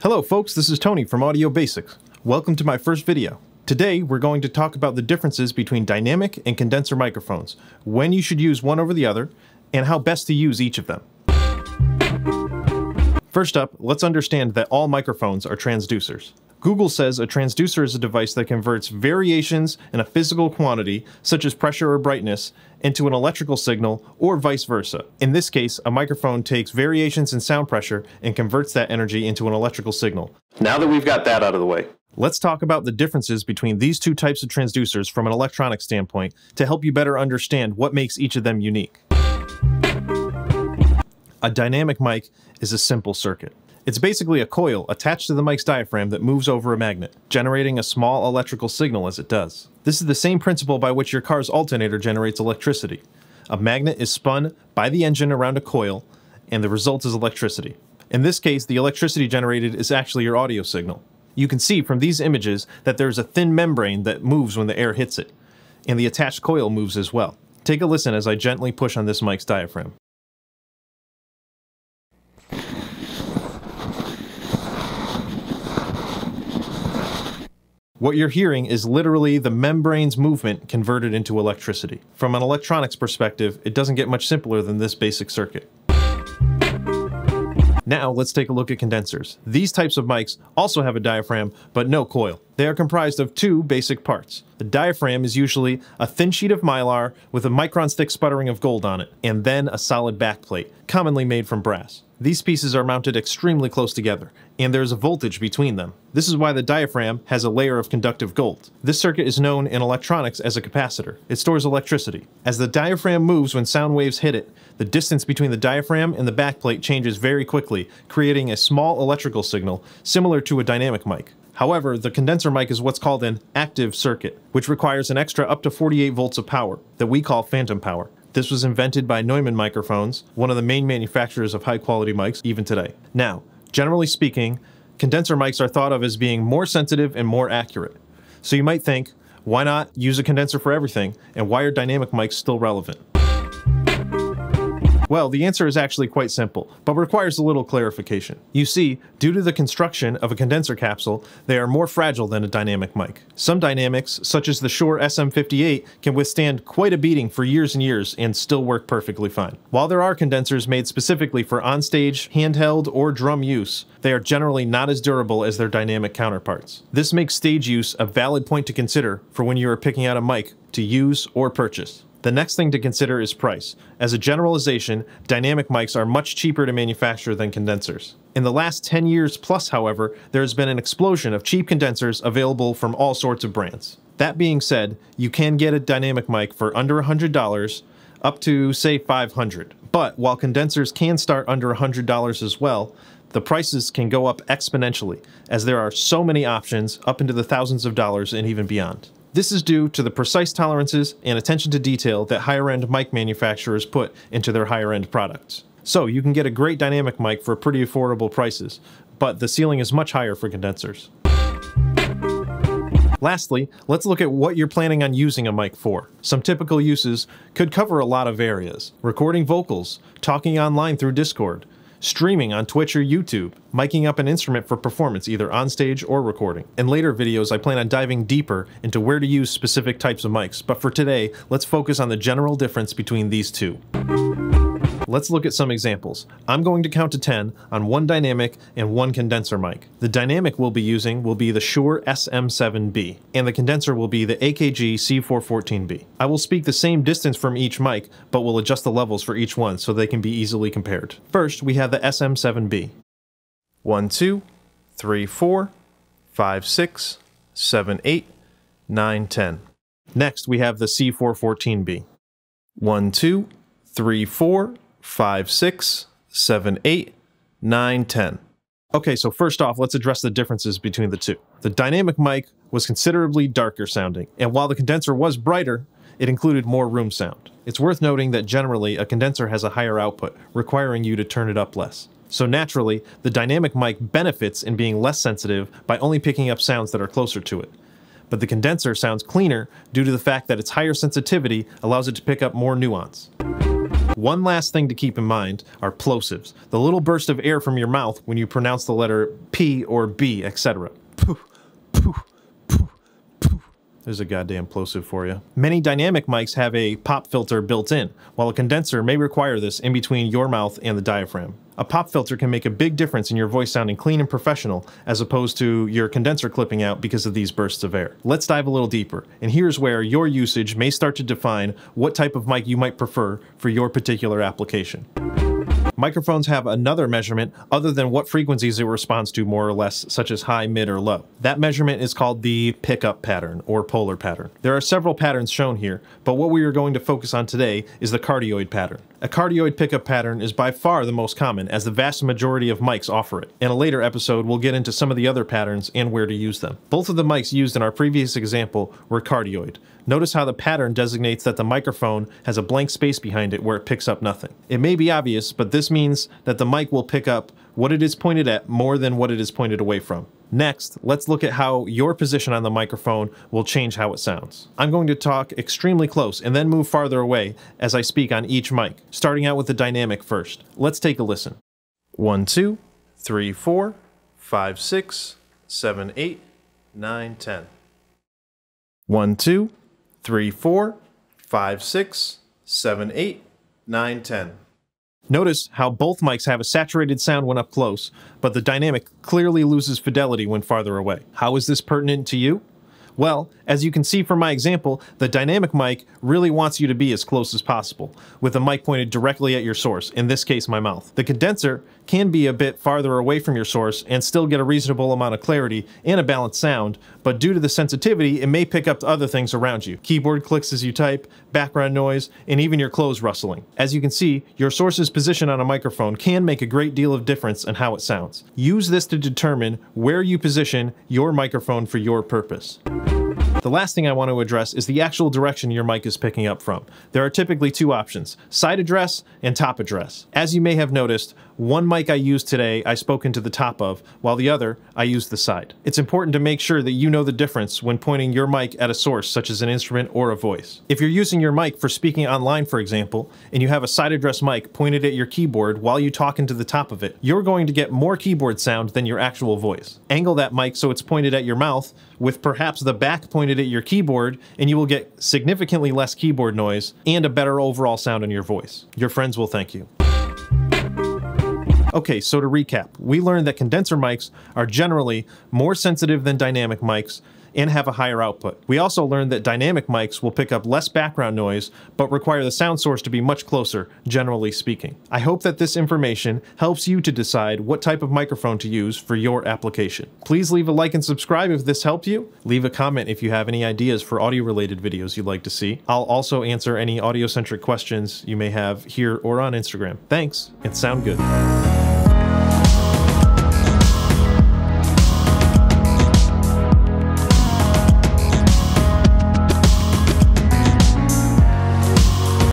Hello folks, this is Tony from Audio Basics. Welcome to my first video. Today we're going to talk about the differences between dynamic and condenser microphones, when you should use one over the other, and how best to use each of them. First up, let's understand that all microphones are transducers. Google says a transducer is a device that converts variations in a physical quantity, such as pressure or brightness, into an electrical signal, or vice versa. In this case, a microphone takes variations in sound pressure and converts that energy into an electrical signal. Now that we've got that out of the way, let's talk about the differences between these two types of transducers from an electronic standpoint to help you better understand what makes each of them unique. A dynamic mic is a simple circuit. It's basically a coil attached to the mic's diaphragm that moves over a magnet, generating a small electrical signal as it does. This is the same principle by which your car's alternator generates electricity. A magnet is spun by the engine around a coil, and the result is electricity. In this case, the electricity generated is actually your audio signal. You can see from these images that there's a thin membrane that moves when the air hits it, and the attached coil moves as well. Take a listen as I gently push on this mic's diaphragm. What you're hearing is literally the membrane's movement converted into electricity. From an electronics perspective, it doesn't get much simpler than this basic circuit. Now let's take a look at condensers. These types of mics also have a diaphragm, but no coil. They are comprised of two basic parts. The diaphragm is usually a thin sheet of mylar with a micron-thick sputtering of gold on it, and then a solid backplate, commonly made from brass. These pieces are mounted extremely close together, and there is a voltage between them. This is why the diaphragm has a layer of conductive gold. This circuit is known in electronics as a capacitor. It stores electricity. As the diaphragm moves when sound waves hit it, the distance between the diaphragm and the backplate changes very quickly, creating a small electrical signal similar to a dynamic mic. However, the condenser mic is what's called an active circuit, which requires an extra up to 48 volts of power that we call phantom power. This was invented by Neumann Microphones, one of the main manufacturers of high-quality mics even today. Now, generally speaking, condenser mics are thought of as being more sensitive and more accurate. So you might think, why not use a condenser for everything, and why are dynamic mics still relevant? Well, the answer is actually quite simple, but requires a little clarification. You see, due to the construction of a condenser capsule, they are more fragile than a dynamic mic. Some dynamics, such as the Shure SM58, can withstand quite a beating for years and years and still work perfectly fine. While there are condensers made specifically for onstage, handheld, or drum use, they are generally not as durable as their dynamic counterparts. This makes stage use a valid point to consider for when you are picking out a mic to use or purchase. The next thing to consider is price. As a generalization, dynamic mics are much cheaper to manufacture than condensers. In the last 10 years plus, however, there has been an explosion of cheap condensers available from all sorts of brands. That being said, you can get a dynamic mic for under $100, up to, say, $500. But while condensers can start under $100 as well, the prices can go up exponentially, as there are so many options up into the thousands of dollars and even beyond. This is due to the precise tolerances and attention to detail that higher-end mic manufacturers put into their higher-end products. So you can get a great dynamic mic for pretty affordable prices, but the ceiling is much higher for condensers. Lastly, let's look at what you're planning on using a mic for. Some typical uses could cover a lot of areas: recording vocals, talking online through Discord, streaming on Twitch or YouTube, miking up an instrument for performance either on stage or recording. In later videos, I plan on diving deeper into where to use specific types of mics, but for today, let's focus on the general difference between these two. Let's look at some examples. I'm going to count to 10 on one dynamic and one condenser mic. The dynamic we'll be using will be the Shure SM7B, and the condenser will be the AKG C414b. I will speak the same distance from each mic, but will adjust the levels for each one so they can be easily compared. First, we have the SM7B. 1, 2, 3, 4, 5, 6, 7, 8, 9, 10. Next, we have the C414b. 1, 2, 3, 4, 5, 6, 7, 8, 9, 10. Okay, so first off, let's address the differences between the two. The dynamic mic was considerably darker sounding, and while the condenser was brighter, it included more room sound. It's worth noting that generally a condenser has a higher output, requiring you to turn it up less. So naturally, the dynamic mic benefits in being less sensitive by only picking up sounds that are closer to it. But the condenser sounds cleaner due to the fact that its higher sensitivity allows it to pick up more nuance. One last thing to keep in mind are plosives, the little burst of air from your mouth when you pronounce the letter P or B, etc. There's a goddamn plosive for you. Many dynamic mics have a pop filter built in, while a condenser may require this in between your mouth and the diaphragm. A pop filter can make a big difference in your voice sounding clean and professional, as opposed to your condenser clipping out because of these bursts of air. Let's dive a little deeper, and here's where your usage may start to define what type of mic you might prefer for your particular application. Microphones have another measurement other than what frequencies it responds to more or less, such as high, mid, or low. That measurement is called the pickup pattern, or polar pattern. There are several patterns shown here, but what we are going to focus on today is the cardioid pattern. A cardioid pickup pattern is by far the most common, as the vast majority of mics offer it. In a later episode, we'll get into some of the other patterns and where to use them. Both of the mics used in our previous example were cardioid. Notice how the pattern designates that the microphone has a blank space behind it where it picks up nothing. It may be obvious, but this means that the mic will pick up what it is pointed at more than what it is pointed away from. Next, let's look at how your position on the microphone will change how it sounds. I'm going to talk extremely close and then move farther away as I speak on each mic, starting out with the dynamic first. Let's take a listen. 1, 2, 3, 4, 5, 6, 7, 8, 9, 10. 1, 2, 3, 4, 5, 6, 7, 8, 9, 10. Notice how both mics have a saturated sound when up close, but the dynamic clearly loses fidelity when farther away. How is this pertinent to you? Well, as you can see from my example, the dynamic mic really wants you to be as close as possible, with the mic pointed directly at your source, in this case my mouth. The condenser can be a bit farther away from your source and still get a reasonable amount of clarity and a balanced sound, but due to the sensitivity, it may pick up other things around you. Keyboard clicks as you type, background noise, and even your clothes rustling. As you can see, your source's position on a microphone can make a great deal of difference in how it sounds. Use this to determine where you position your microphone for your purpose. The last thing I want to address is the actual direction your mic is picking up from. There are typically two options, side address and top address. As you may have noticed, one mic I used today I spoke into the top of, while the other I used the side. It's important to make sure that you know the difference when pointing your mic at a source such as an instrument or a voice. If you're using your mic for speaking online, for example, and you have a side address mic pointed at your keyboard while you talk into the top of it, you're going to get more keyboard sound than your actual voice. Angle that mic so it's pointed at your mouth, with perhaps the back pointed at your keyboard, and you will get significantly less keyboard noise and a better overall sound in your voice. Your friends will thank you. Okay, so to recap, we learned that condenser mics are generally more sensitive than dynamic mics and have a higher output. We also learned that dynamic mics will pick up less background noise, but require the sound source to be much closer, generally speaking. I hope that this information helps you to decide what type of microphone to use for your application. Please leave a like and subscribe if this helped you. Leave a comment if you have any ideas for audio-related videos you'd like to see. I'll also answer any audio-centric questions you may have here or on Instagram. Thanks, and sound good.